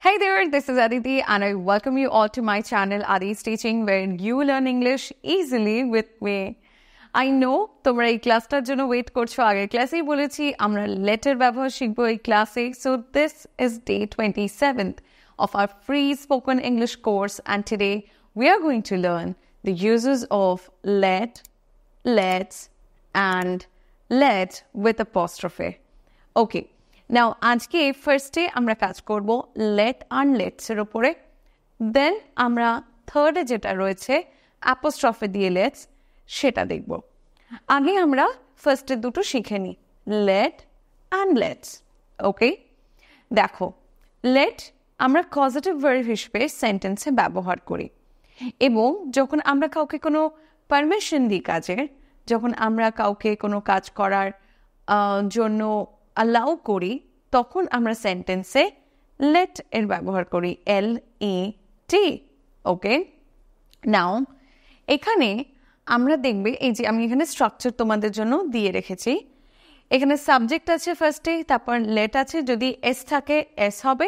Hey there, this is Aditi and I welcome you all to my channel Adi's Teaching where you learn English easily with me. I know তোমরা এই ক্লাসটার জন্য wait করছো আগের ক্লাসেই বলেছি আমরা letter ব্যবহার শিখবো এই ক্লাসে. So this is day 27th of our free spoken English course and today we are going to learn the uses of let, let's and let with apostrophe. Okay. Now, আজকে ফার্স্টে আমরা কাজ করব let and let's এর উপরে, দেন আমরা থার্ডে যেটা রয়েছে অ্যাপোস্ট্রফি দিয়ে let's সেটা দেখব. আগে আমরা ফার্স্টে দুটো শিখে নিই, let and let's. ওকে, দেখো let আমরা কজেটিভ ভার্ব হিসেবে সেন্টেন্সে ব্যবহার করি এবং যখন আমরা কাউকে কোনো পারমিশন দিই কাজের, যখন আমরা কাউকে কোনো কাজ করার জন্য অ্যালাউ করি তখন আমরা সেন্টেন্সে let এর ব্যবহার করি, LET. ওকে, নাও এখানে আমরা দেখবে এই যে আমি এখানে স্ট্রাকচার তোমাদের জন্য দিয়ে রেখেছি. এখানে সাবজেক্ট আছে ফার্স্টে, তারপর let আছে, যদি এস থাকে এস হবে,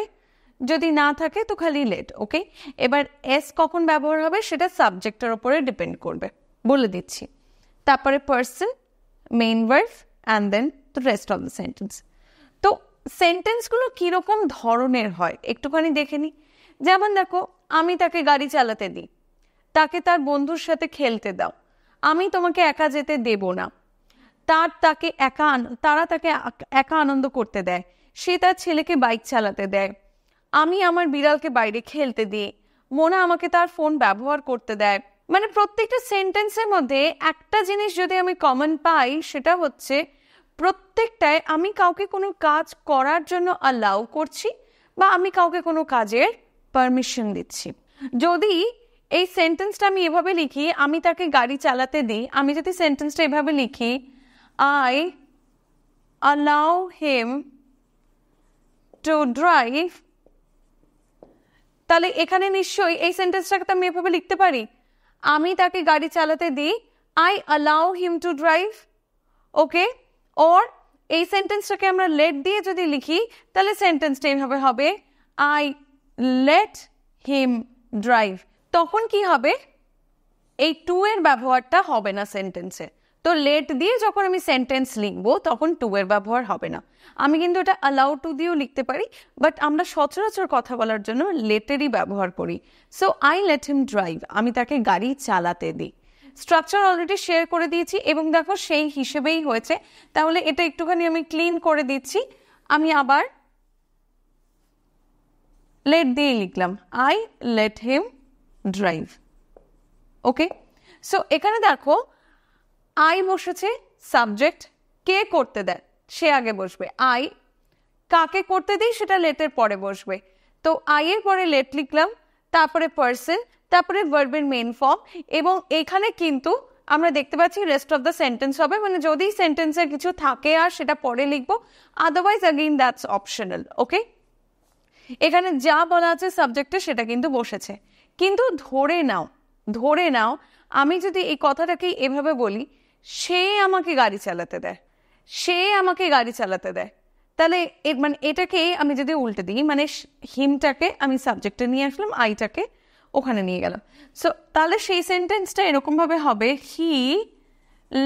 যদি না থাকে তো খালি let. ওকে, এবার এস কখন ব্যবহার হবে সেটা সাবজেক্টের উপরে ডিপেন্ড করবে, বলে দিচ্ছি. তারপরে person, main verb and then the rest of the sentence. তো সেন্টেন্সগুলো কীরকম ধরনের হয় একটুখানি দেখে নিই. যেমন দেখো, আমি তাকে গাড়ি চালাতে দিই, তাকে তার বন্ধুর সাথে খেলতে দাও, আমি তোমাকে একা যেতে দেব না, তারা তাকে একা আনন্দ করতে দেয়, সে তার ছেলেকে বাইক চালাতে দেয়, আমি আমার বিড়ালকে বাইরে খেলতে দিই, মোনা আমাকে তার ফোন ব্যবহার করতে দেয়. মানে প্রত্যেকটা সেন্টেন্সের মধ্যে একটা জিনিস যদি আমি কমন পাই সেটা হচ্ছে প্রত্যেকটায় আমি কাউকে কোনো কাজ করার জন্য অ্যালাউ করছি বা আমি কাউকে কোনো কাজের পারমিশন দিচ্ছি. যদি এই সেন্টেন্সটা আমি এভাবে লিখি, আমি তাকে গাড়ি চালাতে দিই, আমি যদি সেন্টেন্সটা এভাবে লিখি, I allow him to drive, তাহলে এখানে নিশ্চয়ই এই সেন্টেন্সটাকে তো আমি এভাবে লিখতে পারি, আমি তাকে গাড়ি চালাতে দিই, I allow him to drive. Okay, ওর এই সেন্টেন্সটাকে আমরা let দিয়ে যদি লিখি তাহলে সেন্টেন্সটা এইভাবে হবে, আই let him drive. তখন কি হবে, এই টু এর ব্যবহারটা হবে না সেন্টেন্সে. তো let দিয়ে যখন আমি সেন্টেন্স লিখবো তখন টু এর ব্যবহার হবে না. আমি কিন্তু এটা allow to দিয়েও লিখতে পারি, বাট আমরা সচরাচর কথা বলার জন্য let এরই ব্যবহার করি. So I let him drive, আমি তাকে গাড়ি চালাতে দিই. স্ট্রাকচার অলরেডি শেয়ার করে দিয়েছি এবং দেখো সেই হিসেবেই হয়েছে. তাহলে এটা একটুখানি আমি ক্লিন করে দিচ্ছি. আমি আবার let দিয়ে লিখলাম, I let him drive. Okay, so এখানে দেখো আই বসেছে, সাবজেক্ট, কে করতে দেয় সে আগে বসবে, আই কাকে করতে দিই সেটা লেটের পরে বসবে. তো আই এর পরে let লিখলাম, তারপরে পার্সন, তারপরে ভার্বের মেইন ফর্ম, এবং এখানে কিন্তু আমরা দেখতে পাচ্ছি রেস্ট অফ দ্য সেন্টেন্স হবে, মানে যদি সেন্টেন্সের কিছু থাকে আর সেটা পরে লিখবো, আদারওয়াইজ অ্যাগেইন দ্যাটস অপশনাল. ওকে, এখানে যা বলা আছে সাবজেক্টে সেটা কিন্তু বসেছে. কিন্তু ধরে নাও আমি যদি এই কথাটাকে এভাবে বলি, সে আমাকে গাড়ি চালাতে দেয়, তাহলে মানে এটাকে আমি যদি উল্টে দিই, মানে হিমটাকে আমি সাবজেক্টে নিয়ে আসলাম, আইটাকে ওখানে নিয়ে গেলাম. সো তাহলে সেই সেন্টেন্সটা এরকমভাবে হবে, হি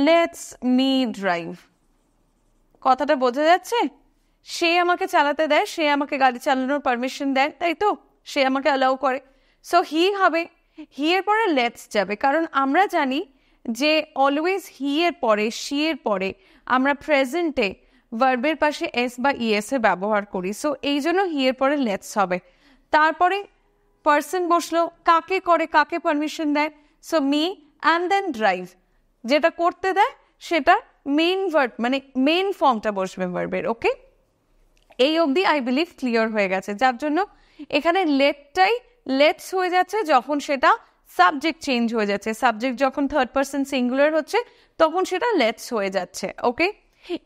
লেটস মি ড্রাইভ. কথাটা বোঝা যাচ্ছে? সে আমাকে চালাতে দেয়, সে আমাকে গাড়ি চালানোর পারমিশন দেয়, তাই তো, সে আমাকে অ্যালাউ করে. সো হি হবে, হি এর পরে লেটস যাবে, কারণ আমরা জানি যে অলওয়েজ হি এর পরে, শি এর পরে আমরা প্রেজেন্টে ভার্বের পাশে এস বা ইএস এর ব্যবহার করি. সো এই জন্য হি এর পরে লেটস হবে. তারপরে পার্সন বসলো, কাকে করে, কাকে পারমিশন দেয়, so me and then drive, যেটা করতে দেয় সেটা মেইন ভার্ব, মানে মেইন ফর্মটা বসবে ভার্বের. ওকে, এই অবধি আই বিলিভ ক্লিয়ার হয়ে গেছে, যার জন্য এখানে লেটটাই লেটস হয়ে যাচ্ছে যখন সেটা সাবজেক্ট চেঞ্জ হয়ে যাচ্ছে, সাবজেক্ট যখন থার্ড পার্সন সিঙ্গুলার হচ্ছে তখন সেটা লেটস হয়ে যাচ্ছে. ওকে,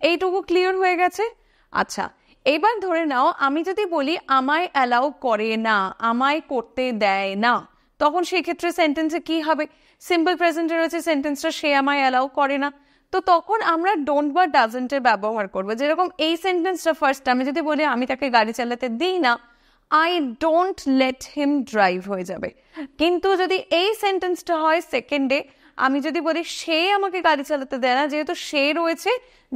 এইটুকু ক্লিয়ার হয়ে গেছে. আচ্ছা, এবার ধরে নাও আমি যদি বলি আমায় অ্যালাউ করে না, আমায় করতে দেয় না, তখন সেই ক্ষেত্রে সেন্টেন্সে কি হবে, সিম্পল প্রেজেন্টে রয়েছে সেন্টেন্সটা, সে আমায় অ্যালাউ করে না, তো তখন আমরা ডোন্ট বা ডাজন্টের ব্যবহার করবো. যেরকম এই সেন্টেন্সটা ফার্স্ট আমি যদি বলি আমি তাকে গাড়ি চালাতে দিই না, I don't let him drive হয়ে যাবে। কিন্তু যদি এই সেন্টেন্সটা হয় সেকেন্ডে, আমি যদি বলি সে আমাকে গাড়ি চালাতে দেয় না, যেহেতু সে রয়েছে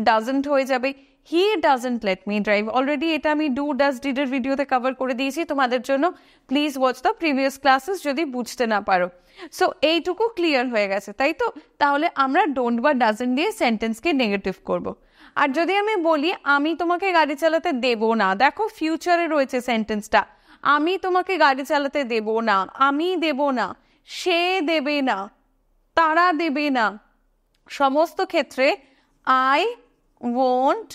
ডাজন্ট হয়ে যাবে। He doesn't let me drive. Already এটা আমি ডু ডাজ ডিডের ভিডিওতে কভার করে দিয়েছি তোমাদের জন্য। Please watch the previous classes যদি বুঝতে না পারো। সো এইটুকু ক্লিয়ার হয়ে গেছে, তাই তো? তাহলে আমরা ডোন্ট বা ডাজন্ট দিয়ে সেন্টেন্সকে নেগেটিভ করব। আর যদি আমি বলি আমি তোমাকে গাড়ি চালাতে দেব না, দেখো ফিউচারে রয়েছে সেন্টেন্সটা, আমি তোমাকে গাড়ি চালাতে দেব না, আমি দেব না, সে দেবে না, তারা দেবে না, সমস্ত ক্ষেত্রে আই ওয়ন্ট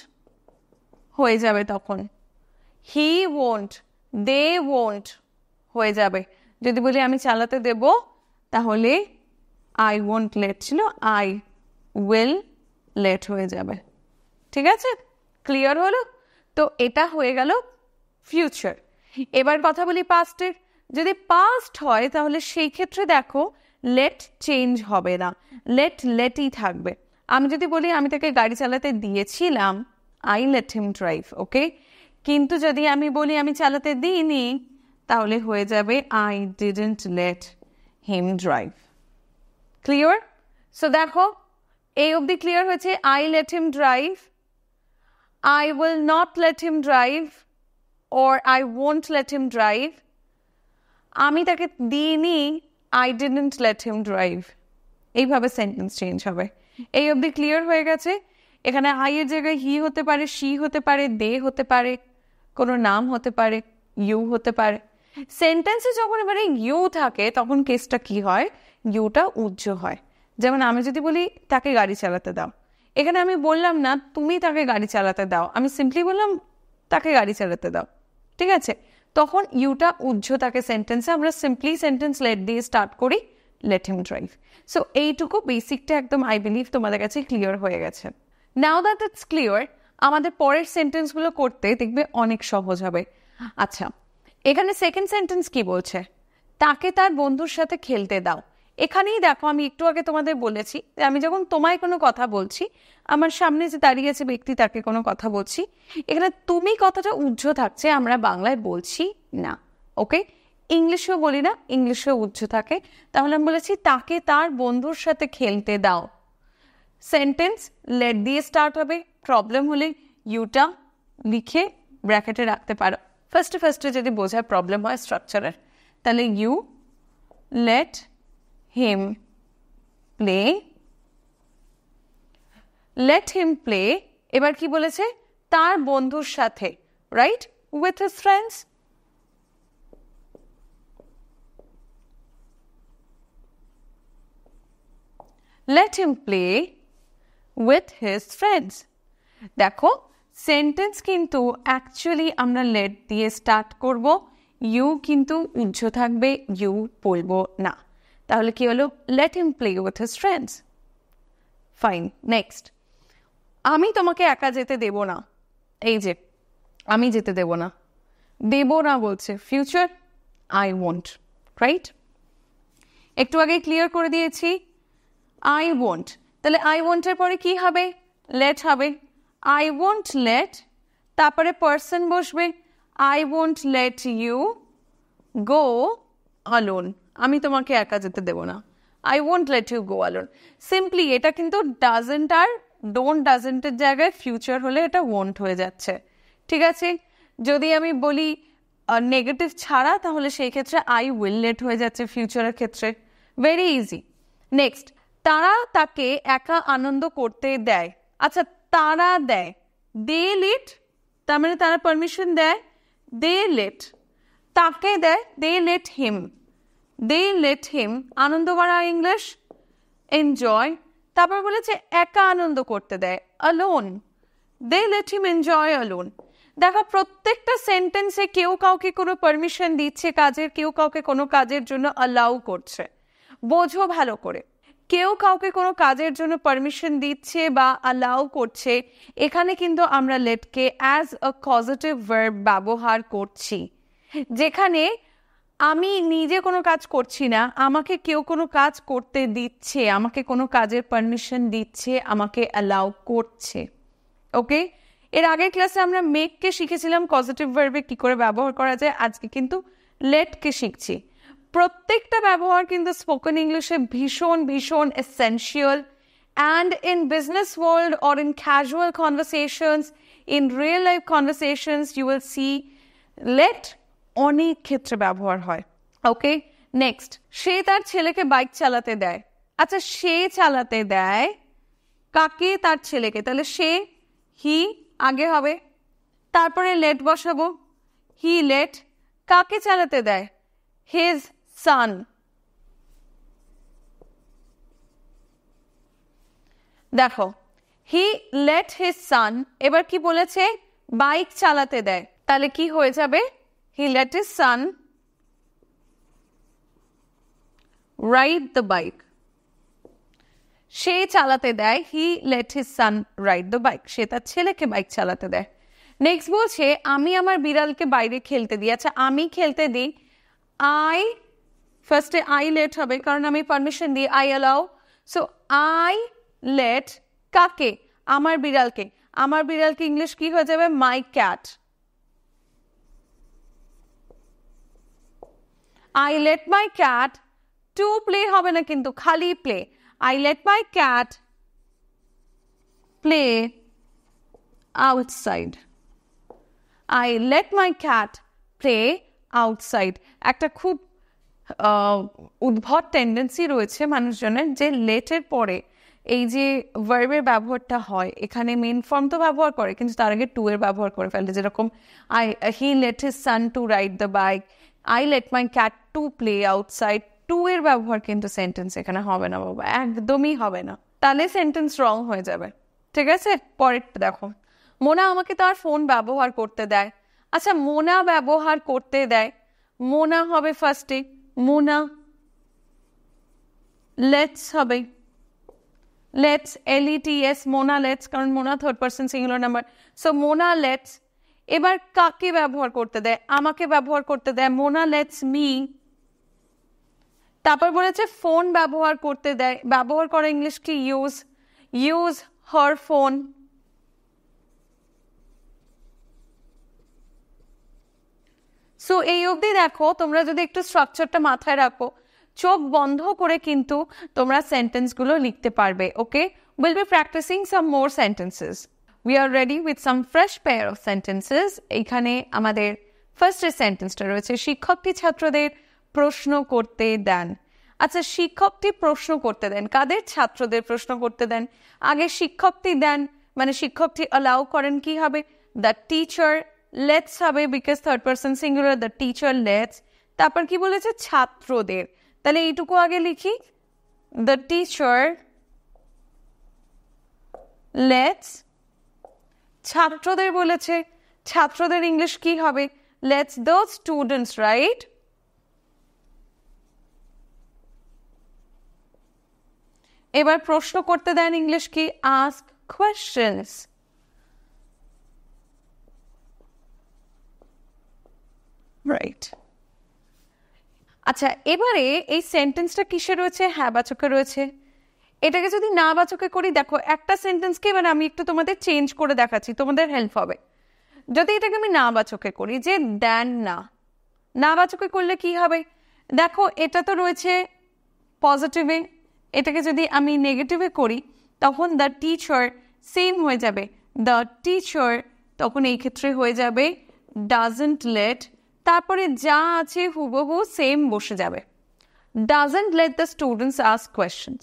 হয়ে যাবে তখন। হি ওয়ন্ট, দে ওয়ন্ট হয়ে যাবে। যদি বলি আমি চালাতে দেব, তাহলে আই ওয়ন্ট লেট ছিল আই উইল লেট হয়ে যাবে। ঠিক আছে, ক্লিয়ার হলো? তো এটা হয়ে গেল ফিউচার। এবার কথা বলি পাস্টের। যদি পাস্ট হয় তাহলে সেই ক্ষেত্রে দেখো লেট চেঞ্জ হবে না, লেটই থাকবে। আমি যদি বলি আমি তাকে গাড়ি চালাতে দিয়েছিলাম, আই লেট হিম ড্রাইভ, ওকে? কিন্তু যদি আমি বলি আমি চালাতে দিইনি, তাহলে হয়ে যাবে I didn't let him drive. Clear? So দেখো এই অবধি ক্লিয়ার হয়েছে। I let him drive, I will not let him drive, or I won't let him drive. আমি তাকে দিইনি, I didn't let him drive. এইভাবে সেন্টেন্স চেঞ্জ হবে। এই অবধি ক্লিয়ার হয়ে গেছে? এখানে আই এর জায়গায় হি হতে পারে, শি হতে পারে, দে হতে পারে, কোনো নাম হতে পারে, ইউ হতে পারে। সেন্টেন্সে যখন এবারে ইউ থাকে তখন কেসটা কি হয়? ইউটা উজ্জ্ব হয়। যেমন আমি যদি বলি তাকে গাড়ি চালাতে দাও, এখানে আমি বললাম না তুমি তাকে গাড়ি চালাতে দাও, আমি সিম্পলি বললাম তাকে গাড়ি চালাতে দাও। ঠিক আছে, তখন ইউটা উজ্জ্ব থাকে সেন্টেন্সে। আমরা সিম্পলি সেন্টেন্স লেট দিয়ে স্টার্ট করি, লেট হিম ড্রাইভ। সো এইটুকু বেসিকটা একদম আই বিলিভ তোমাদের কাছে ক্লিয়ার হয়ে গেছে। নাও দ্যাট ইটস ক্লিয়ার, আমাদের পরের সেন্টেন্সগুলো করতে দেখবে অনেক সহজ হবে। আচ্ছা, এখানে সেকেন্ড সেন্টেন্স কি বলছে? তাকে তার বন্ধুর সাথে খেলতে দাও। এখানেই দেখো আমি একটু আগে তোমাদের বলেছি যে আমি যখন তোমায় কোনো কথা বলছি, আমার সামনে যে দাঁড়িয়ে আছে ব্যক্তি তাকে কোনো কথা বলছি, এখানে তুমি কথাটা উজ্জ্ব থাকছে, আমরা বাংলায় বলছি না, ওকে? ইংলিশেও বলি না, ইংলিশেও উজ্জ্ব থাকে। তাহলে আমি বলেছি তাকে তার বন্ধুর সাথে খেলতে দাও। সেন্টেন্স লেট দিয়ে স্টার্ট হবে। প্রবলেম হলে ইউটা লিখে ব্র্যাকেটে রাখতে পারো। ফার্স্টে যদি বোঝার প্রবলেম হয় স্ট্রাকচারের, তাহলে you let him play, let him play। এবার কি বলেছে? তার বন্ধুর সাথে, right? with his friends। let him play with his friends। দেখো সেন্টেন্স কিন্তু অ্যাকচুয়ালি আমরা লেট দিয়ে স্টার্ট করব, ইউ কিন্তু উজ্জ্ব থাকবে, ইউ বলবো না। তাহলে কি হলো? Let him play with his friends. Fine, next. আমি তোমাকে একা যেতে দেব না। এই যে আমি যেতে দেব না, দেব না বলছে, ফিউচার আই ওয়ন্ট, রাইট? একটু আগে ক্লিয়ার করে দিয়েছি আই ওয়ন্ট। তাহলে আই ওয়ন্টের পরে কি হবে? লেট হবে। আই ওয়ন্ট লেট, তারপরে পার্সন বসবে, I won't let you go alone. আমি তোমাকে একা যেতে দেব না, I won't let you go alone. Simply এটা কিন্তু ডাজেন্ট আর ডোন্ট ডাজেন্টের জায়গায় ফিউচার হলে এটা ওয়ন্ট হয়ে যাচ্ছে। ঠিক আছে, যদি আমি বলি নেগেটিভ ছাড়া, তাহলে সেই ক্ষেত্রে আই উইল লেট হয়ে যাচ্ছে ফিউচারের ক্ষেত্রে। Very easy. নেক্সট, তারা তাকে একা আনন্দ করতে দেয়। আচ্ছা, তারা দেয়, দে লেট, তার মানে তারা পারমিশন দেয়, দে লেট। তাকে দেয়, দে লেট হিম, দে লেট হিম আনন্দ করা, ইংলিশ এনজয়। তারপর বলেছে একা আনন্দ করতে দেয়, alone, they let him enjoy alone. দেখো প্রত্যেকটা সেন্টেন্সে কেউ কাউকে কোনো পারমিশন দিচ্ছে কাজের, কেউ কাউকে কোনো কাজের জন্য অ্যালাউ করছে। বোঝো ভালো করে, কেউ কাউকে কোনো কাজের জন্য পারমিশন দিচ্ছে বা অ্যালাউ করছে, এখানে কিন্তু আমরা লেটকে অ্যাজ আ পজিটিভ ভার্ব ব্যবহার করছি। যেখানে আমি নিজে কোনো কাজ করছি না, আমাকে কেউ কোনো কাজ করতে দিচ্ছে, আমাকে কোনো কাজের পারমিশন দিচ্ছে, আমাকে অ্যালাউ করছে, ওকে? এর আগের ক্লাসে আমরা মেককে শিখেছিলাম পজিটিভ ভার্বে কি করে ব্যবহার করা যায়, আজকে কিন্তু লেটকে শিখছি। প্রত্যেকটা ব্যবহার কিন্তু স্পোকেন ইংলিশে ভীষণ ভীষণ essential, and in business world or in casual conversations, in real life conversations, you will see let অনেক ক্ষেত্রে ব্যবহার হয়। ওকে, নেক্সট, সে তার ছেলেকে বাইক চালাতে দেয়। আচ্ছা, সে চালাতে দেয় কাকে? তার ছেলেকে। তাহলে সে, হি আগে হবে, তারপরে লেট বসাবো, হি লেট। কাকে চালাতে দেয়? His son. দেখো, হি লেট হিজ সান, এবার কি বলেছে? বাইক চালাতে দেয়। তাহলে কি হয়ে যাবে? He let his son ride the bike. সে চালাতে দেয়, he let his son ride the bike, সে তার ছেলেকে বাইক চালাতে দেয়। নেক্সট বলছে আমি আমার বিড়ালকে বাইরে খেলতে দিই। আচ্ছা, আমি খেলতে দিই, আই, ফার্স্টে আই লেট হবে কারণ আমি পারমিশন দিই, I allow. So I let কাকে? আমার বিড়ালকে। আমার বিড়ালকে ইংলিশ কি হয়ে যাবে? My cat. I let my cat to play হবে না কিন্তু, খালি play. I let my cat play outside. I let my cat play outside. একটা খুব উদ্ভট টেন্ডেন্সি রয়েছে মানুষজনের যে লেটের পরে এই যে ভার্বের ব্যবহারটা হয়, এখানে মেন ফর্ম তো ব্যবহার করে কিন্তু তার আগে টু এর ব্যবহার করে ফেলে। যেরকম he let his son to ride the bike, I let my cat to play outside. To এর ব্যবহার কিন্তু সেন্টেন্স এখানে হবে না বাবা, একদমই হবে না, তাহলে সেন্টেন্স রং হয়ে যাবে। ঠিক আছে, পরেরটা দেখো, মোনা আমাকে তার ফোন ব্যবহার করতে দেয়। আচ্ছা, মোনা ব্যবহার করতে দেয়, মোনা হবে ফার্স্টে, মোনা। লেটস হবে, লেটস, LETS, মোনা লেটস, কারণ Mona third person singular number. So Mona let's. এবার কাকে ব্যবহার করতে দেয়? আমাকে ব্যবহার করতে দেয়, মোনা লেটস মি। তারপর বলেছে ফোন ব্যবহার করতে দেয়, ব্যবহার করা ইংলিশ কি? ইউজ, ইউজ হার ফোন। সো এই অবধি দেখো, তোমরা যদি একটু স্ট্রাকচারটা মাথায় রাখো, চোখ বন্ধ করে কিন্তু তোমরা সেন্টেন্সগুলো লিখতে পারবে। Okay, will be practicing some more sentences. We are ready with some fresh pair of sentences. এইখানে আমাদের ফার্স্টের সেন্টেন্সটা রয়েছে, শিক্ষকটি ছাত্রদের প্রশ্ন করতে দেন। আচ্ছা, শিক্ষকটি প্রশ্ন করতে দেন কাদের? ছাত্রদের প্রশ্ন করতে দেন। আগে শিক্ষকটি দেন মানে শিক্ষকটি অ্যালাউ করেন, কি হবে? The teacher. লেটস হবে because third person singular, the teacher let's. তারপর কি বলেছে? ছাত্রদের। তাহলে এইটুকু আগে লিখি, দ্য টিচার লেটস। ছাত্রদের বলেছে, ছাত্রদের ইংলিশ কি হবে? Let's the students, right? এবার প্রশ্ন করতে দেন ইংলিশ কি? Ask questions. রাইট। আচ্ছা, এবারে এই সেন্টেন্সটা কিসে রয়েছে? হ্যাঁ বাচকে রয়েছে। এটাকে যদি না বাচকে করি, দেখো একটা সেন্টেন্সকে এবার আমি একটু তোমাদের চেঞ্জ করে দেখাচ্ছি, তোমাদের হেল্প হবে। যদি এটাকে আমি না বাচকে করি, যে দেন না, না বাচকে করলে কি হবে? দেখো এটা তো রয়েছে পজিটিভে, এটাকে যদি আমি নেগেটিভে করি তখন দ্য টিচার সেম হয়ে যাবে, দ্য টিচার তখন এই ক্ষেত্রে হয়ে যাবে ডাজন্ট লেট। তারপরে যা আছে হুবহু সেম বসে যাবে, doesn't let the students ask questions.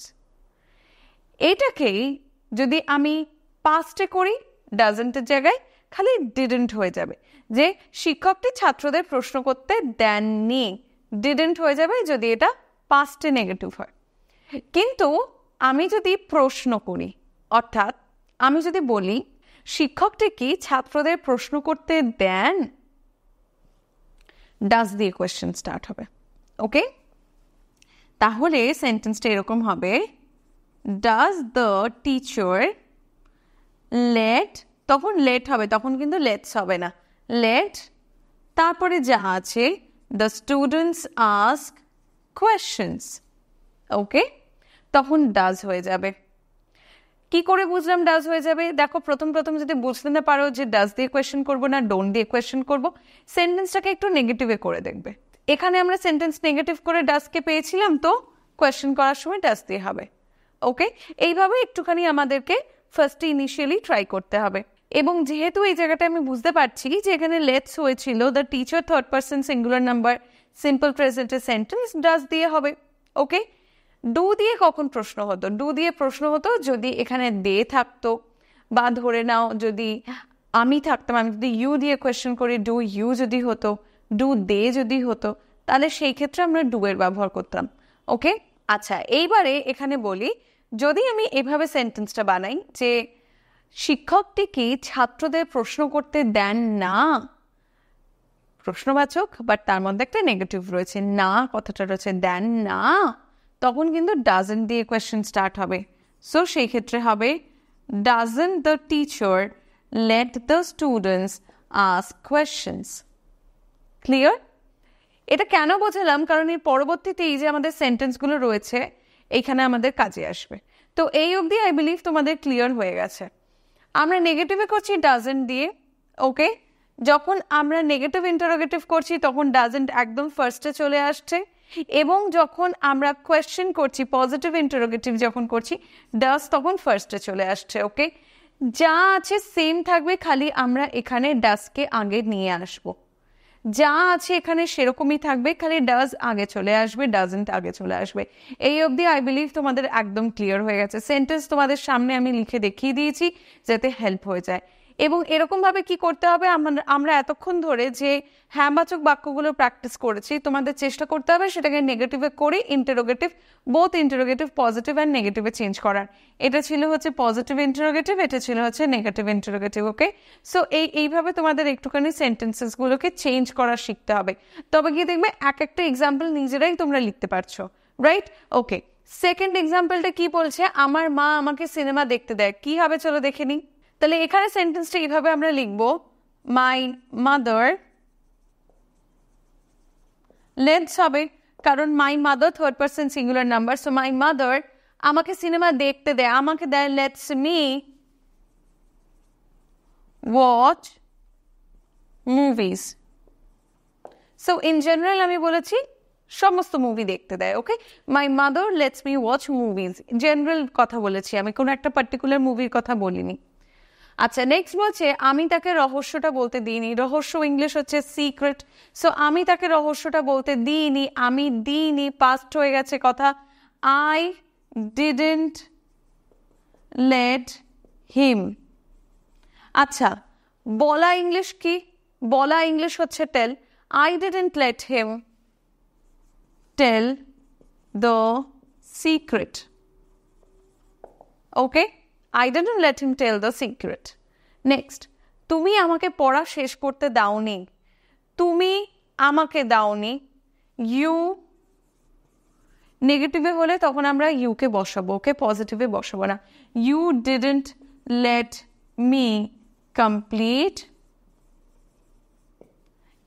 এটাকেই যদি আমি পাস্টে করি, ডাজন্টের জায়গায় খালি ডিডন্ট হয়ে যাবে, যে শিক্ষকটি ছাত্রদের প্রশ্ন করতে দেননি, ডিডন্ট হয়ে যাবে যদি এটা পাস্টে নেগেটিভ হয়। কিন্তু আমি যদি প্রশ্ন করি, অর্থাৎ আমি যদি বলি শিক্ষকটি কি ছাত্রদের প্রশ্ন করতে দেন, ডাজ দিয়ে কোয়েশ্চেন স্টার্ট হবে। ওকে, তাহলে সেন্টেন্সটা এরকম হবে, ডাজ দ্য টিচার লেট, তখন লেট হবে, তখন কিন্তু লেটস হবে না, লেট তারপরে যা আছে দ্য স্টুডেন্টস আস্ক কোয়েশ্চেন্স। ওকে, তখন ডাজ হয়ে যাবে। কি করে বুঝলাম ডাজ হয়ে যাবে? দেখো প্রথম যদি বুঝতে না পারো যে ডাজ দিয়ে কোয়েশ্চেন করবো না ডোন্ট দিয়ে কোয়েশ্চেন করবো, সেন্টেন্সটাকে একটু নেগেটিভে করে দেখবে। এখানে আমরা সেন্টেন্স নেগেটিভ করে ডাজকে পেয়েছিলাম, তো কোয়েশ্চেন করার সময় ডাজ দিয়ে হবে। ওকে, এইভাবে একটুখানি আমাদেরকে ফার্স্টে ইনিশিয়ালি ট্রাই করতে হবে। এবং যেহেতু এই জায়গাটা আমি বুঝতে পারছি যে এখানে লেটস হয়েছিল, the teacher third person singular number simple প্রেজেন্টের সেন্টেন্স ডাজ দিয়ে হবে। ওকে, ডু দিয়ে কখন প্রশ্ন হতো? ডু দিয়ে প্রশ্ন হতো যদি এখানে দে থাকতো, বা ধরে নাও যদি আমি থাকতাম, আমি যদি ইউ দিয়ে কোয়েশ্চেন করি, ডু ইউ যদি হতো, ডু দে যদি হতো, তাহলে সেই ক্ষেত্রে আমরা ডু এর ব্যবহার করতাম। ওকে, আচ্ছা এইবারে এখানে বলি, যদি আমি এভাবে সেন্টেন্সটা বানাই যে শিক্ষকটি কি ছাত্রদের প্রশ্ন করতে দেন না, প্রশ্নবাচক বাট তার মধ্যে একটা নেগেটিভ রয়েছে, না কথাটা রয়েছে, দেন না, তখন কিন্তু ডাজেন্ট দিয়ে কোয়েশ্চেন স্টার্ট হবে। সো সেই ক্ষেত্রে হবে doesn't the teacher let the students ask questions. Clear? এটা কেন বোঝালাম? কারণ এর পরবর্তীতে এই যে আমাদের সেন্টেন্সগুলো রয়েছে এইখানে আমাদের কাজে আসবে। তো এই অবধি আই বিলিভ তোমাদের ক্লিয়ার হয়ে গেছে। আমরা নেগেটিভে করছি ডাজেন্ট দিয়ে। ওকে, যখন আমরা নেগেটিভ ইন্টারোগেটিভ করছি তখন ডাজেন্ট একদম ফার্স্টে চলে আসছে, এবং যখন আমরা কোয়েশ্চেন করছি পজিটিভ ইন্টারোগেটিভ যখন করছি ডাজ তখন ফার্স্টে চলে আসছে। ওকে, যা আছে সেম থাকবে, খালি আমরা এখানে ডাজকে আগে নিয়ে আসবো। যা আছে এখানে সেরকমই থাকবে, খালি ডাজ আগে চলে আসবে, ডাজেন্ট আগে চলে আসবে। এই অবধি আই বিলিভ তোমাদের একদম ক্লিয়ার হয়ে গেছে। সেন্টেন্স তোমাদের সামনে আমি লিখে দেখিয়ে দিয়েছি যাতে হেল্প হয়ে যায়। এবং এরকমভাবে কি করতে হবে, আমরা এতক্ষণ ধরে যে হ্যাঁবাচক বাক্যগুলো প্র্যাকটিস করেছি, তোমাদের চেষ্টা করতে হবে সেটাকে নেগেটিভে করে interrogative, both interrogative positive and নেগেটিভে চেঞ্জ করার। এটা ছিল হচ্ছে পজিটিভ ইন্টারোগেটিভ, এটা ছিল হচ্ছে নেগেটিভ ইন্টারোগেটিভ। ওকে, সো এইভাবে তোমাদের একটুখানি সেন্টেন্সেসগুলোকে চেঞ্জ করা শিখতে হবে, তবে গিয়ে দেখবে এক একটা এক্সাম্পল নিজেরাই তোমরা লিখতে পারছো। রাইট? ওকে, সেকেন্ড এক্সাম্পলটা কি বলছে, আমার মা আমাকে সিনেমা দেখতে দেয়। কি হবে চলো দেখে নিই। তাহলে এখানে সেন্টেন্সটা এইভাবে আমরা লিখবো, মাই মাদার লেটস হবে, কারণ my mother third person singular number, so my mother আমাকে সিনেমা দেখতে দেয়, আমাকে দেয়, lets me watch movies. So in general আমি বলেছি সমস্ত মুভি দেখতে দেয়। Okay, my mother lets me watch movies, general কথা বলেছি আমি, কোনো একটা পার্টিকুলার মুভির কথা বলিনি। আচ্ছা, নেক্সট বলছে আমি তাকে রহস্যটা বলতে দিইনি। রহস্য ইংলিশ হচ্ছে সিক্রেট। সো আমি তাকে রহস্যটা বলতে দিইনি, আমি দিইনি পাস্ট হয়ে গেছে কথা, আই ডিডন্ট লেট হিম। আচ্ছা, বলা ইংলিশ কি? বলা ইংলিশ হচ্ছে tell. I didn't let him tell the secret. Okay, I didn't let him tell the secret. Next, তুমি আমাকে পড়া শেষ করতে দাওনি। তুমি আমাকে দাওনি, you নেগেটিভে হলে তখন আমরা ইউকে বসাবো। ওকে, পজিটিভে বসাবো না। You didn't let me complete।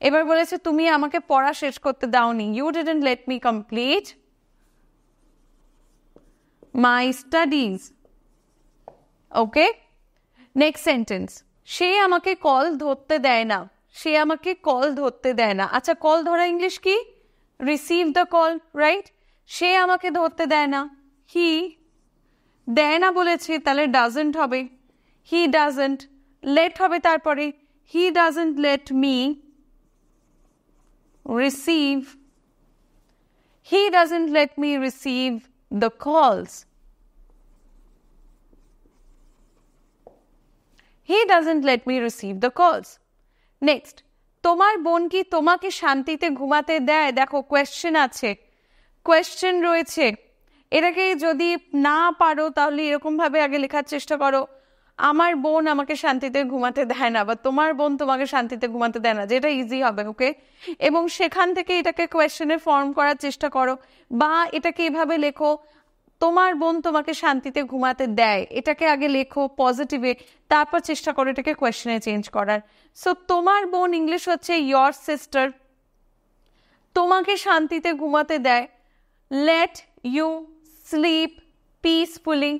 এবার বলেছে তুমি আমাকে পড়া শেষ করতে দাওনি, you didn't let me complete my studies। Okay, next sentence, সে আমাকে কল ধরতে দেয় না। সে আমাকে কল ধরতে দেয় না। আচ্ছা, কল ধরা ইংলিশ কি? Receive the call, right? সে আমাকে ধরতে দেয় না, হি দেয় না বলেছে, তাহলে ডাজেন্ট হবে, হি ডাজেন্ট। লেট হবে তারপরে, he doesn't let me receive, he doesn't let me receive the কলস। He doesn't let me receive the calls. Next, তোমার বোন কি তোমাকে শান্তিতে ঘুমাতে দেয়? দেখো কোয়েশ্চেন আছে, কোয়েশ্চেন রয়েছে। এটাকে যদি না পারো তাহলে এরকমভাবে আগে লেখার চেষ্টা করো, আমার বোন আমাকে শান্তিতে ঘুমাতে দেয় না, বা তোমার বোন তোমাকে শান্তিতে ঘুমাতে দেয় না, যেটা ইজি হবে। ওকে, এবং সেখান থেকে এটাকে কোয়েশ্চেনে ফর্ম করার চেষ্টা করো, বা এটাকে এভাবে লেখো, তোমার বোন তোমাকে শান্তিতে ঘুমাতে দেয়, এটাকে আগে লেখো পজিটিভে, তারপর চেষ্টা করো এটাকে কোয়েশ্চেনে চেঞ্জ করার। সো তোমার বোন ইংলিশ হচ্ছে ইয়োর সিস্টার, তোমাকে শান্তিতে ঘুমাতে দেয়, let you sleep peacefully.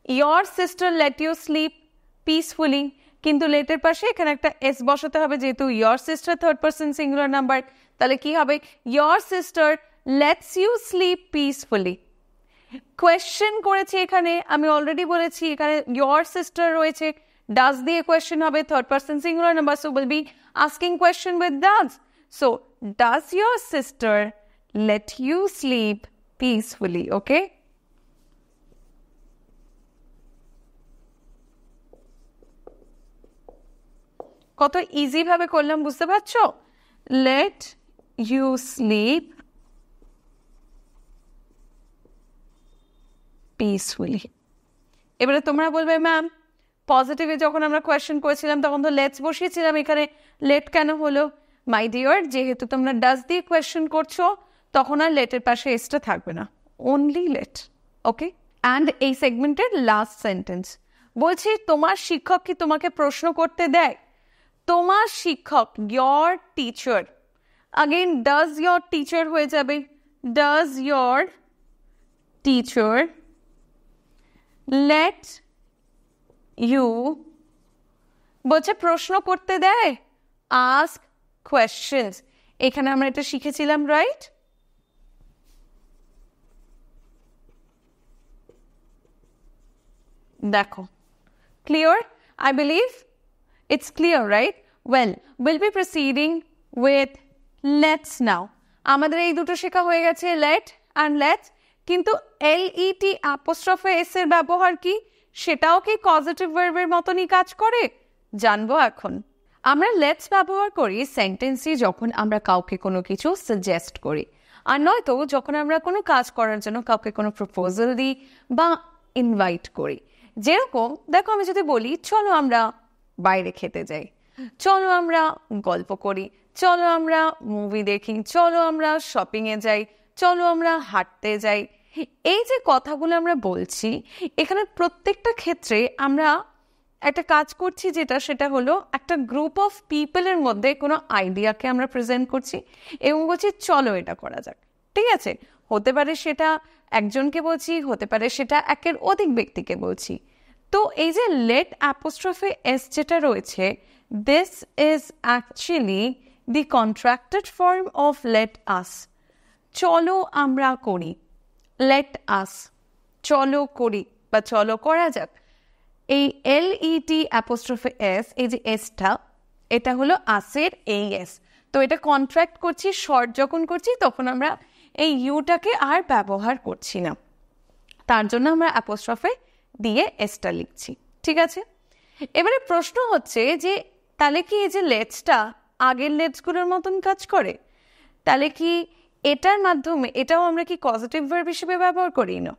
Your sister let you sleep peacefully, কিন্তু লেটের পাশে এখানে একটা এস বসাতে হবে, যেহেতু your sister third person singular number, তাহলে কি হবে? Your sister lets you sleep peacefully. Question করেছি এখানে, আমি অলরেডি বলেছি এখানে ইয়োর সিস্টার রয়েছে, ডাজ দিয়ে কোয়েশ্চেন হবে, third person singular number, so will be asking question with does. So does your sister let you sleep peacefully? Okay, কত easy ভাবে করলাম বুঝতে পারছো? Let you sleep peacefully. এবারে তোমরা বলবে ম্যাম পজিটিভে যখন আমরা কোয়েশ্চেন করেছিলাম তখন তো লেটস বসিয়েছিলাম, এখানে লেট কেন হলো? মাই ডিয়ার, যেহেতু তোমরা ডাজ দিয়ে কোয়েশ্চেন করছো তখন আর লেটের পাশে এসটা থাকবে না, অনলি লেট। ওকে, অ্যান্ড এই সেগমেন্টের লাস্ট সেন্টেন্স বলছি, তোমার শিক্ষক কি তোমাকে প্রশ্ন করতে দেয়? তোমার শিক্ষক, your teacher, again does your teacher হয়ে যাবে, does your teacher let you, বলছে প্রশ্ন করতে দেয়, আস্ক কোয়েশ্চেন্স। এখানে আমরা এটা শিখেছিলাম, রাইট? দেখো, clear? I believe it's clear, right? Well, we'll be proceeding with let's now. আমাদের এই দুটো শেখা হয়ে গেছে, let and let's, কিন্তু let apostrophe s এর ব্যবহার কি, সেটাও কি কজেটিভ ভার্বের মতনই কাজ করে? জানবো এখন। আমরা let's ব্যবহার করি সেন্টেন্সে যখন আমরা কাউকে কোনো কিছু সাজেস্ট করি, আর নয়তো যখন আমরা কোনো কাজ করার জন্য কাউকে কোনো প্রপোজাল দিই বা ইনভাইট করি। যেরকম দেখো, আমি যদি বলি চলো আমরা বাইরে খেতে যাই, চলো আমরা গল্প করি, চলো আমরা মুভি দেখি, চলো আমরা শপিংয়ে যাই, চলো আমরা হাঁটতে যাই, এই যে কথাগুলো আমরা বলছি এখানে প্রত্যেকটা ক্ষেত্রে আমরা একটা কাজ করছি, সেটা হলো একটা গ্রুপ অফ পিপলের মধ্যে কোনো আইডিয়াকে আমরা প্রেজেন্ট করছি এবং বলছি চলো এটা করা যাক। ঠিক আছে, হতে পারে সেটা একজনকে বলছি, হতে পারে সেটা একের অধিক ব্যক্তিকে বলছি। তো এই যে লেট অ্যাপোস্ট্রফি এস যেটা রয়েছে, this is actually the contracted form of let us. চলো আমরা করি, লেট আস, চলো করি বা চলো করা যাক। এই LET অ্যাপোস্ট্রফি এস, এই যে এসটা, এটা হলো আসের এই এস। তো এটা কন্ট্রাক্ট করছি, শর্ট যখন করছি তখন আমরা এই ইউটাকে আর ব্যবহার করছি না, তার জন্য আমরা অ্যাপোস্ট্রফে দিয়ে এসটা লিখছি। ঠিক আছে, এবারে প্রশ্ন হচ্ছে যে তাহলে কি এই যে লেটসটা আগের লেটসগুলোর মতন কাজ করে? তাহলে কি এটার মাধ্যমে এটাও আমরা কি পজিটিভ ভার্ব হিসেবে ব্যবহার করি? না,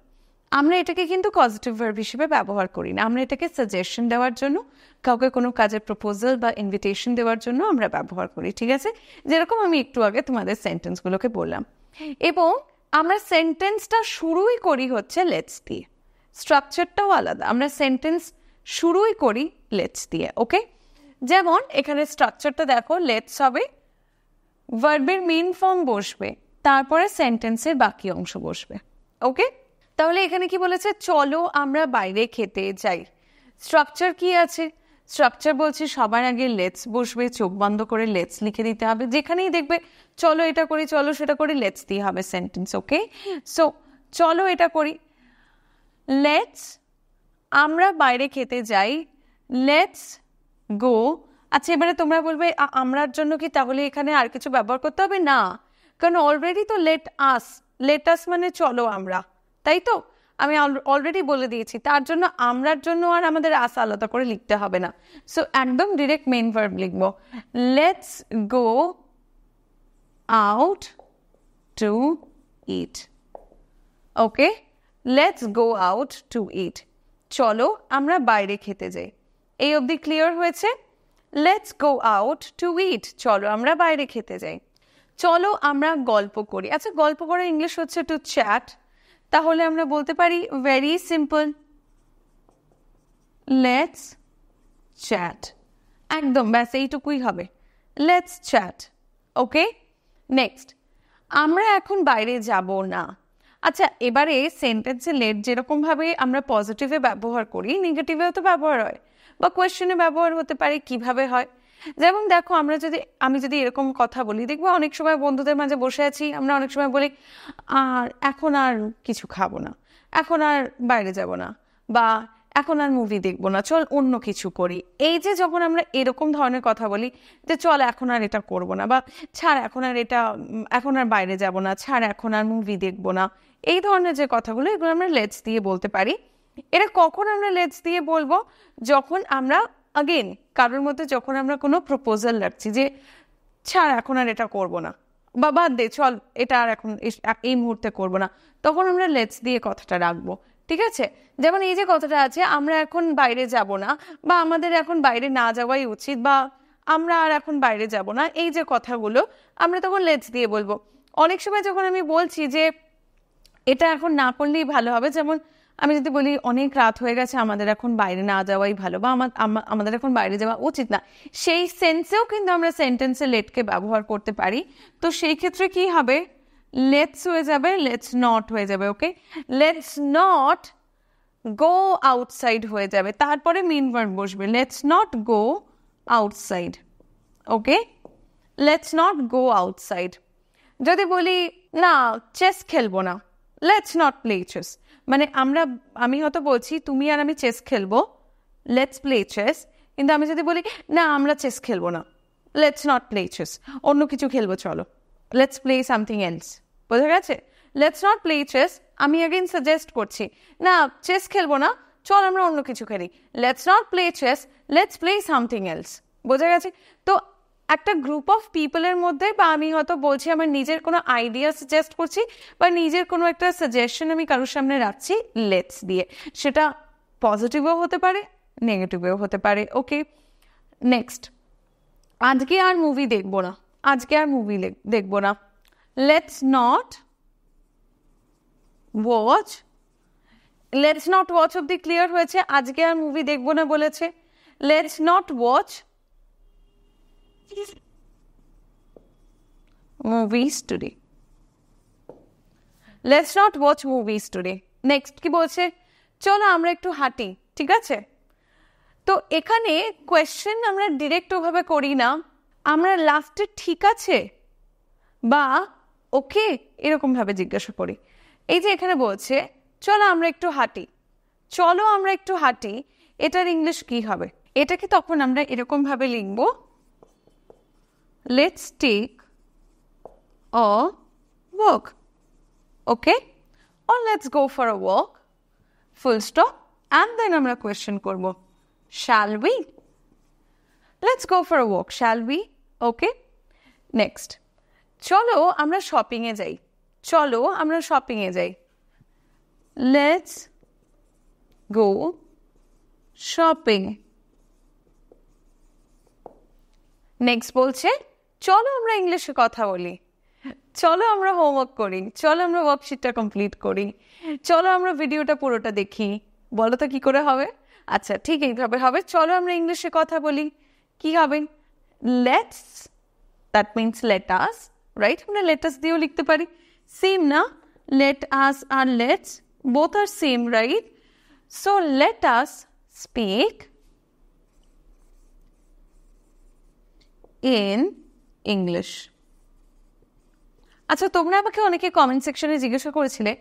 আমরা এটাকে কিন্তু পজিটিভ ভার্ব হিসেবে ব্যবহার করি না, আমরা এটাকে সাজেশন দেওয়ার জন্য, কাউকে কোনো কাজের প্রপোজাল বা ইনভিটেশন দেওয়ার জন্য আমরা ব্যবহার করি। ঠিক আছে, যেরকম আমি একটু আগে তোমাদের সেন্টেন্সগুলোকে বললাম, এবং আমরা সেন্টেন্সটা শুরুই করি হচ্ছে লেটস দিয়ে, স্ট্রাকচারটাও আলাদা, আমরা সেন্টেন্স শুরুই করি লেটস দিয়ে। ওকে, যেমন এখানে স্ট্রাকচারটা দেখো, লেটস হবে, ভার্বের মেইন ফর্ম বসবে, তারপরে সেন্টেন্সের বাকি অংশ বসবে। ওকে, তাহলে এখানে কি বলেছে? চলো আমরা বাইরে খেতে যাই। স্ট্রাকচার কি আছে? স্ট্রাকচার বলছে সবার আগে লেটস বসবে, চোখ বন্ধ করে লেটস লিখে দিতে হবে, যেখানেই দেখবে চলো এটা করি, চলো সেটা করি, লেটস দিয়ে হবে সেন্টেন্স। ওকে, সো চলো এটা করি, লেটস, আমরা বাইরে খেতে যাই, লেটস গো। আচ্ছা, এবারে তোমরা বলবে আমরার জন্য কি তাহলে এখানে আর কিছু ব্যবহার করতে হবে? না, কারণ অলরেডি তো লেট আস, লেট আস মানে চলো আমরা, তাই তো? আমি অলরেডি বলে দিয়েছি, তার জন্য আমরার জন্য আর আমাদের আস আলাদা করে লিখতে হবে না। সো একদম ডিরেক্ট মেইন ভার্ব লিখবো, let's go out to eat. Okay, let's go out to eat, চলো আমরা বাইরে খেতে যাই। এই অবধি ক্লিয়ার হয়েছে? Let's go out to eat, চলো আমরা বাইরে খেতে যাই। চলো আমরা গল্প করি। আচ্ছা, গল্প করার ইংলিশ হচ্ছে টু চ্যাট, তাহলে আমরা বলতে পারি ভেরি সিম্পল, লেটস চ্যাট। একদম ব্যাস এইটুকুই হবে, লেটস চ্যাট। ওকে, নেক্সট, আমরা এখন বাইরে যাব না। আচ্ছা, এবারে সেন্টেন্সে লেট যেরকম ভাবে আমরা পজিটিভে ব্যবহার করি, নেগেটিভেও তো ব্যবহার হয়, বা কোয়েশ্চেনে ব্যবহার হতে পারে। কিভাবে হয়? যেমন দেখো, আমি যদি এরকম কথা বলি, দেখবো অনেক সময় বন্ধুদের মাঝে বসে আছি, আমরা অনেক সময় বলি আর এখন আর কিছু খাবো না, এখন আর বাইরে যাব না, বা এখন আর মুভি দেখবো না, চল অন্য কিছু করি। এই যে যখন আমরা এরকম ধরনের কথা বলি যে চল এখন আর এটা করবো না, বা ছাড় এখন আর এটা, এখন আর বাইরে যাব না, ছাড় এখন আর মুভি দেখবো না, এই ধরনের যে কথাগুলো, এগুলো আমরা লেটস দিয়ে বলতে পারি। এটা কখন আমরা লেটস দিয়ে বলবো? যখন আমরা আগেন কারোর মধ্যে যখন আমরা কোনো প্রপোজাল রাখছি যে ছাড় এখন আর এটা করবো না, বা বাদ দে, চল এটা আর এখন এই মুহূর্তে করবো না, তখন আমরা লেটস দিয়ে কথাটা রাখবো। ঠিক আছে? যেমন এই যে কথাটা আছে, আমরা এখন বাইরে যাব না, বা আমাদের এখন বাইরে না যাওয়াই উচিত, বা আমরা আর এখন বাইরে যাব না, এই যে কথাগুলো আমরা তখন লেটস দিয়ে বলবো। অনেক সময় যখন আমি বলছি যে এটা এখন না করলেই ভালো হবে, যেমন আমি যদি বলি অনেক রাত হয়ে গেছে, আমাদের এখন বাইরে না যাওয়াই ভালো, বা আমাদের এখন বাইরে যাওয়া উচিত না, সেই সেন্সেও কিন্তু আমরা সেন্টেন্সে লেটকে ব্যবহার করতে পারি। তো সেই ক্ষেত্রে কি হবে? লেটস হয়ে যাবে, লেটস নট হয়ে যাবে। ওকে, লেটস নট গো আউটসাইড হয়ে যাবে, তারপরে মেইন ভার্ব বসবে, let's not go outside. Okay, let's not go outside. যদি বলি না চেস খেলবো না, লেটস নট প্লে চেস, মানে আমি হয়তো বলছি তুমি আর আমি চেস খেলবো, লেটস প্লে চেস, কিন্তু আমি যদি বলি না আমরা চেস খেলবো না, লেটস নট প্লে চেস, অন্য কিছু খেলবো চলো, লেটস প্লে সামথিং এলস। বোঝা গেছে? লেটস নট প্লে চেস, আমি অ্যাগেন সাজেস্ট করছি না চেস খেলবো না, চল আমরা অন্য কিছু খেলি, let's not play chess, let's play something else. বোঝা গেছে? তো একটা গ্রুপ অফ পিপলের মধ্যে, বা আমি হয়তো বলছি আমার নিজের কোনো আইডিয়া সাজেস্ট করছি, বা নিজের কোনো একটা সাজেশন আমি কারোর সামনে রাখছি লেটস দিয়ে, সেটা পজিটিভও হতে পারে, নেগেটিভও হতে পারে। ওকে, নেক্সট, আজকে আর মুভি দেখবো না, আজকে আর মুভি দেখবো না, let's not watch, let's not watch অব্দি ক্লিয়ার হয়েছে, আজকে আর মুভি দেখবো না বলেছে, let's not watch movies today, let's not watch movies today. Next কি বলছে? চলো আমরা একটু হাঁটি। ঠিক আছে? তো এখানে কোয়েশ্চেন আমরা ডিরেক্ট ওভাবে করি না, আমরা লাস্টে ঠিক আছে বা ওকে এরকম ভাবে জিজ্ঞাসা করি। এই যে এখানে বলছে চলো আমরা একটু হাঁটি, চলো আমরা একটু হাঁটি, এটার ইংলিশ কি হবে? এটাকে তখন আমরা এরকম ভাবে লিখব, let's take a walk. Okay, or let's go for a walk, full stop, and then আমরা question করব, shall we? Let's go for a walk, shall we? Okay, next, চলো আমরা শপিং এ যাই, চলো আমরা শপিং এ যাই, let's go shopping. নেক্সট বলছে চলো আমরা ইংলিশে কথা বলি, চলো আমরা হোমওয়ার্ক করি, চলো আমরা ওয়ার্কশিটটা কমপ্লিট করি, চলো আমরা ভিডিওটা পুরোটা দেখি। বলো তো কি করে হবে? আচ্ছা ঠিক এইভাবে হবে, চলো আমরা ইংলিশে কথা বলি। কি হবে? Let's, that means let us, right? আমরা লেটাস দিয়েও লিখতে পারি, সেম না? লেট আস আর লেটস বোথ আর same, right? So let us speak in English. আচ্ছা, তোমরা আমাকে অনেকে কমেন্ট সেকশনে জিজ্ঞাসা করেছিলে,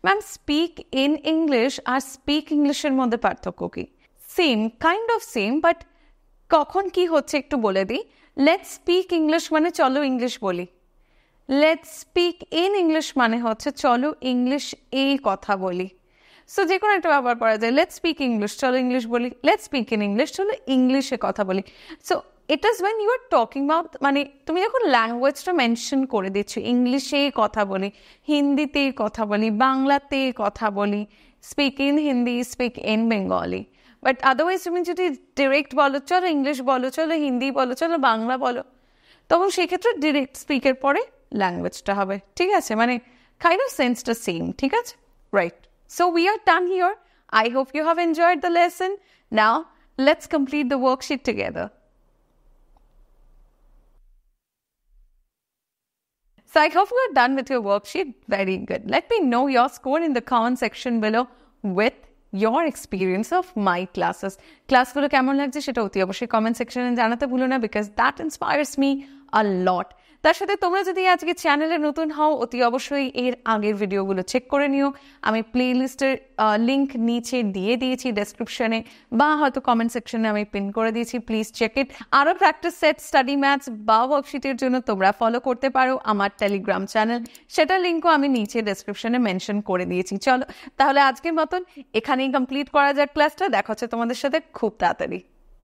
ম্যাম স্পিক ইন ইংলিশ আর স্পিক ইংলিশের মধ্যে পার্থক্য কি? Same, kind of same, but কখন কি হচ্ছে একটু বলে দিই। লেটস স্পিক ইংলিশ মানে চলো ইংলিশ বলি, লেটস স্পিক ইন ইংলিশ মানে হচ্ছে চলো ইংলিশ এই কথা বলি। সো যে কোনো একটা ব্যবহার করা যায়, লেটস স্পিক ইংলিশ চলো ইংলিশ বলি, লেটস স্পিক ইন ইংলিশ চলো ইংলিশে কথা বলি। So it is when you are talking about, মানে তুমি যখন ল্যাঙ্গুয়েজটা মেনশন করে দিচ্ছ, ইংলিশে কথা বলি, হিন্দিতে কথা বলি, বাংলাতে কথা বলি, speak in Hindi, speak in Bengali. But otherwise তুমি যদি ডিরেক্ট বলো চলো ইংলিশ বলো, চলো হিন্দি বলো, চলো বাংলা বলো, তখন সেক্ষেত্রে ডিরেক্ট স্পিকের পরে ল্যাঙ্গুয়েজটা হবে। ঠিক আছে? মানে কাইন্ড অফ সেন্সটা সেম। ঠিক আছে? Right. So we are done here. I hope you have enjoyed the lesson. Now let's complete the worksheet together. So I hope you are done with your worksheet. Very good. Let me know your score in the comment section below with your experience of my classes. ক্লাসগুলো কেমন লাগছে সেটা অতি অবশ্যই comment সেকশনে জানাতে ভুলো না, because that inspires me a lot. তার সাথে তোমরা যদি আজকে চ্যানেলে নতুন হও অতি অবশ্যই এর আগের ভিডিওগুলো চেক করে নিও। আমি প্লে লিস্টের লিঙ্ক নিচে দিয়ে দিয়েছি ডেসক্রিপশনে, বা হয়তো কমেন্ট সেকশনে আমি পিন করে দিয়েছি, প্লিজ চেক ইট। আরও প্র্যাকটিস সেট, স্টাডি ম্যাথস বা ওয়ার্কশিটের জন্য তোমরা ফলো করতে পারো আমার টেলিগ্রাম চ্যানেল, সেটার লিঙ্কও আমি নিচে ডেসক্রিপশনে মেনশন করে দিয়েছি। চলো তাহলে আজকের মতন এখানেই কমপ্লিট করা যাক ক্লাসটা। দেখা হচ্ছে তোমাদের সাথে খুব তাড়াতাড়ি।